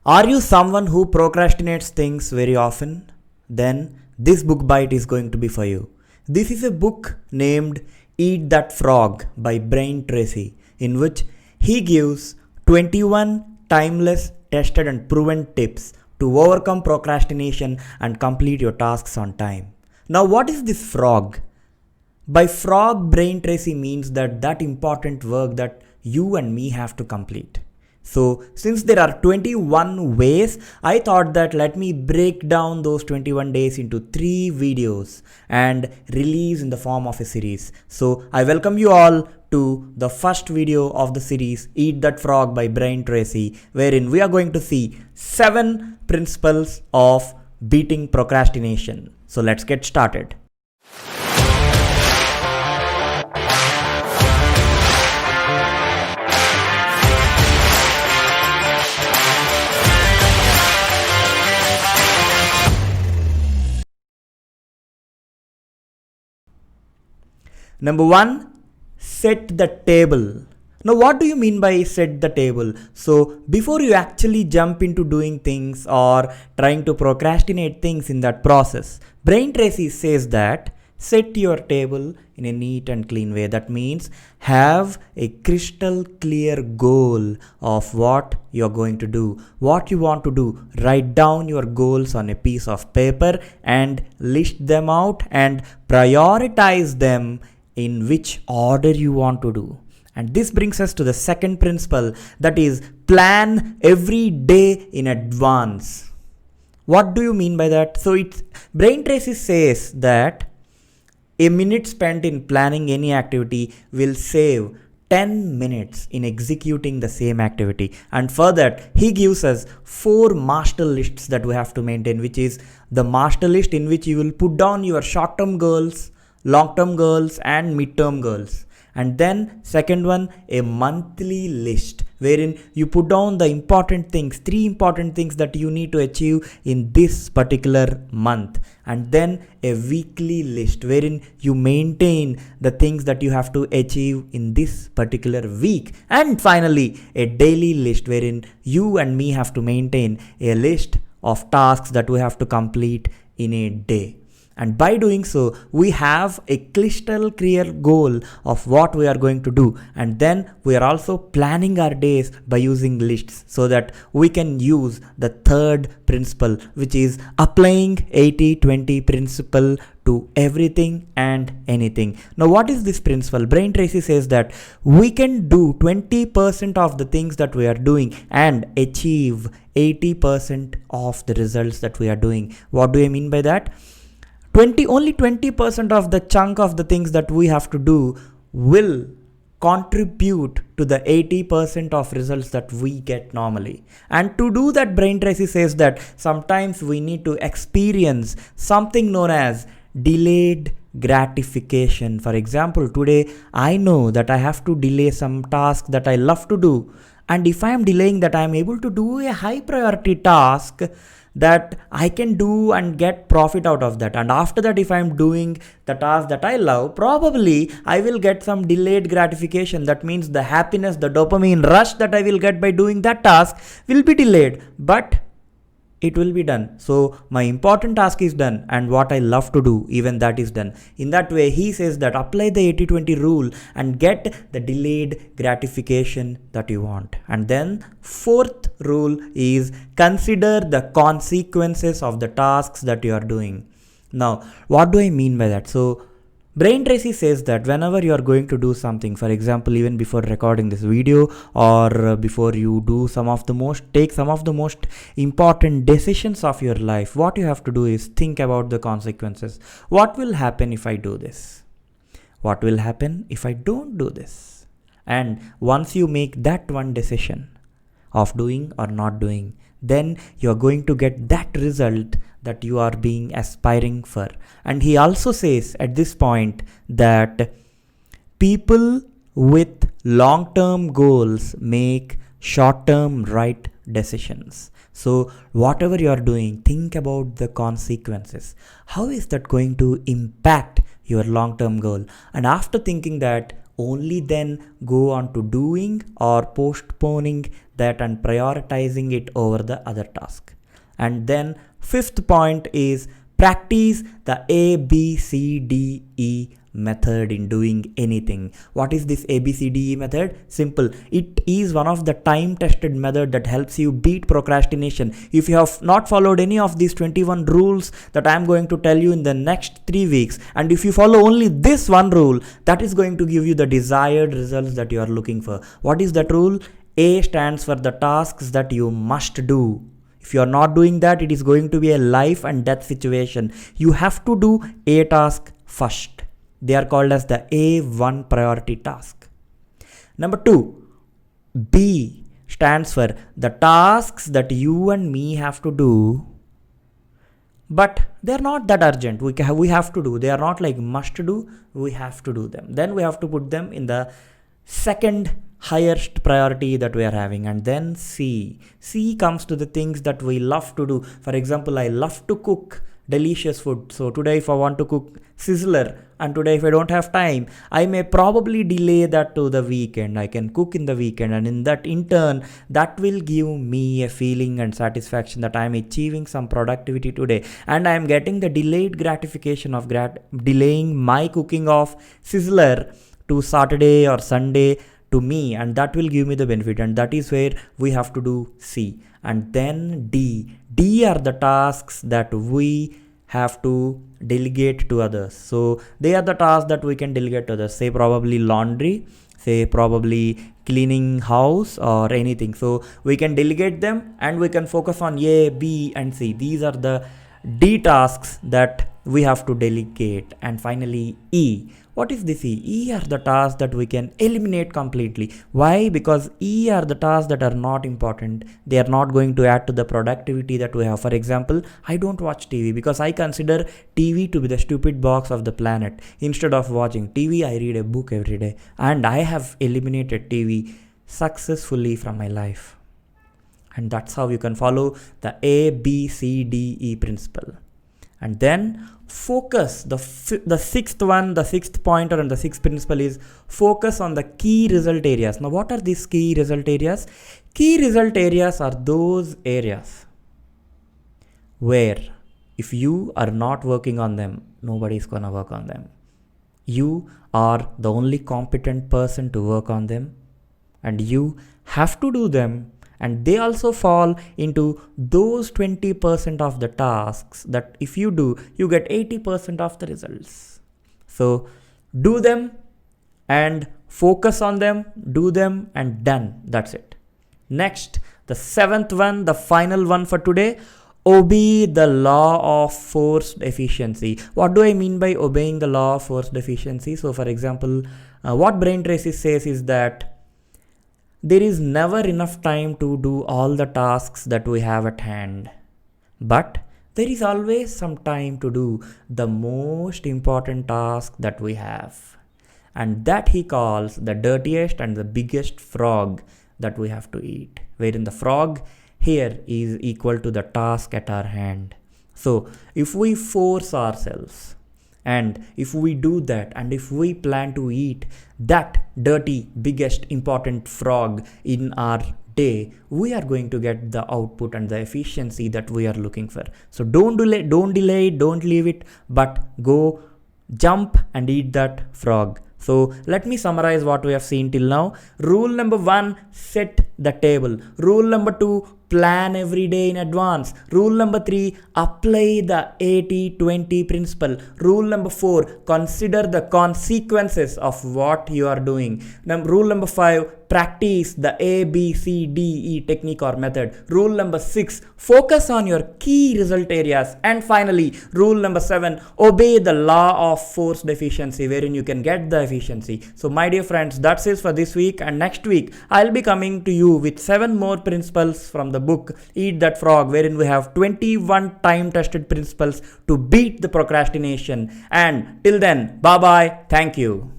Are you someone who procrastinates things very often? Then this book bite is going to be for you. This is a book named Eat That Frog by Brian Tracy, in which he gives 21 timeless, tested, and proven tips to overcome procrastination and complete your tasks on time. Now, what is this frog? By frog, Brian Tracy means that important work that you and me have to complete. So, since there are 21 ways, I thought that let me break down those 21 days into 3 videos and release in the form of a series. So, I welcome you all to the first video of the series Eat That Frog by Brian Tracy, wherein we are going to see 7 principles of beating procrastination. So, let's get started. Number 1, set the table. Now, what do you mean by set the table? So, before you actually jump into doing things or trying to procrastinate things in that process, Brian Tracy says that set your table in a neat and clean way. That means have a crystal clear goal of what you're going to do, what you want to do. Write down your goals on a piece of paper and list them out and prioritize them in which order you want to do. And this brings us to the second principle, that is plan every day in advance. What do you mean by that? So it's Brian Tracy says that a minute spent in planning any activity will save 10 minutes in executing the same activity. And for that, he gives us 4 master lists that we have to maintain, which is the master list in which you will put down your short-term goals, long-term goals and mid-term goals. And then second one, a monthly list wherein you put down the important things, 3 important things that you need to achieve in this particular month. And then a weekly list wherein you maintain the things that you have to achieve in this particular week. And finally, a daily list wherein you and me have to maintain a list of tasks that we have to complete in a day. And by doing so, we have a crystal clear goal of what we are going to do. And then we are also planning our days by using lists so that we can use the third principle, which is applying 80-20 principle to everything and anything. Now, what is this principle? Brian Tracy says that we can do 20% of the things that we are doing and achieve 80% of the results that we are doing. What do I mean by that? Only 20% of the chunk of the things that we have to do will contribute to the 80% of results that we get normally. And to do that, Brian Tracy says that sometimes we need to experience something known as delayed gratification. For example, today I know that I have to delay some task that I love to do. And if I am delaying that, I am able to do a high priority task that I can do and get profit out of that. And after that, if I'm doing the task that I love, probably I will get some delayed gratification. That means the happiness, the dopamine rush that I will get by doing that task will be delayed, but it will be done. So my important task is done and what I love to do, even that is done. In that way, he says that apply the 80-20 rule and get the delayed gratification that you want. And then fourth rule is consider the consequences of the tasks that you are doing. Now, what do I mean by that? So Brian Tracy says that whenever you are going to do something, for example, even before recording this video or before you do take some of the most important decisions of your life, what you have to do is think about the consequences. What will happen if I do this? What will happen if I don't do this? And once you make that one decision of doing or not doing, then you're going to get that result that you are being aspiring for. And he also says at this point that people with long-term goals make short-term right decisions. So whatever you are doing, think about the consequences. How is that going to impact your long-term goal? And after thinking that, only then go on to doing or postponing that and prioritizing it over the other task. And then fifth point is practice the ABCDE method in doing anything. What is this ABCDE method? Simple. It is one of the time tested method that helps you beat procrastination. If you have not followed any of these 21 rules that I am going to tell you in the next 3 weeks, and if you follow only this one rule, that is going to give you the desired results that you are looking for. What is that rule? A stands for the tasks that you must do. If you are not doing that, it is going to be a life and death situation. You have to do A task first. They are called as the A1 priority task. Number 2, B stands for the tasks that you and me have to do, but they are not that urgent. We have to do. They are not like must do. We have to do them. Then we have to put them in the second highest priority that we are having. And then C comes to the things that we love to do. For example, I love to cook delicious food. So today if I want to cook sizzler, and today if I don't have time, I may probably delay that to the weekend. I can cook in the weekend, and in turn that will give me a feeling and satisfaction that I am achieving some productivity today, and I am getting the delayed gratification of delaying my cooking of sizzler to Saturday or Sunday to me, and that will give me the benefit. And that is where we have to do C. And then D are the tasks that we have to delegate to others. So they are the tasks that we can delegate to others. Say probably laundry, say probably cleaning house or anything. So we can delegate them and we can focus on A, B and C. These are the D tasks that we have to delegate. And finally E. What is this E? E are the tasks that we can eliminate completely. Why? Because E are the tasks that are not important. They are not going to add to the productivity that we have. For example, I don't watch TV because I consider TV to be the stupid box of the planet. Instead of watching TV, I read a book every day. And I have eliminated TV successfully from my life. And that's how you can follow the ABCDE principle. And then focus, the sixth pointer and the sixth principle is focus on the key result areas. Now what are these key result areas? Key result areas are those areas where if you are not working on them, nobody is gonna work on them. You are the only competent person to work on them, and you have to do them. And they also fall into those 20% of the tasks that if you do, you get 80% of the results. So do them and focus on them, do them and done. That's it. Next, the seventh one, the final one for today, obey the law of forced efficiency. What do I mean by obeying the law of forced efficiency? So for example, what Brain Tracy says is that there is never enough time to do all the tasks that we have at hand, but there is always some time to do the most important task that we have. And that he calls the dirtiest and the biggest frog that we have to eat, wherein the frog here is equal to the task at our hand. So if we force ourselves, and if we do that, and if we plan to eat that dirty, biggest, important frog in our day, we are going to get the output and the efficiency that we are looking for. So don't delay, don't leave it, but go jump and eat that frog. So let me summarize what we have seen till now. Rule number 1, set the table. Rule number 2, plan every day in advance. Rule number 3, apply the 80-20 principle. Rule number 4, consider the consequences of what you are doing. Rule number 5, practice the ABCDE technique or method. Rule number 6, focus on your key result areas. And finally, rule number 7, obey the law of forced efficiency, wherein you can get the efficiency. So my dear friends, that's it for this week, and next week I'll be coming to you with 7 more principles from the book Eat That Frog, wherein we have 21 time tested principles to beat the procrastination. And till then, bye bye, thank you.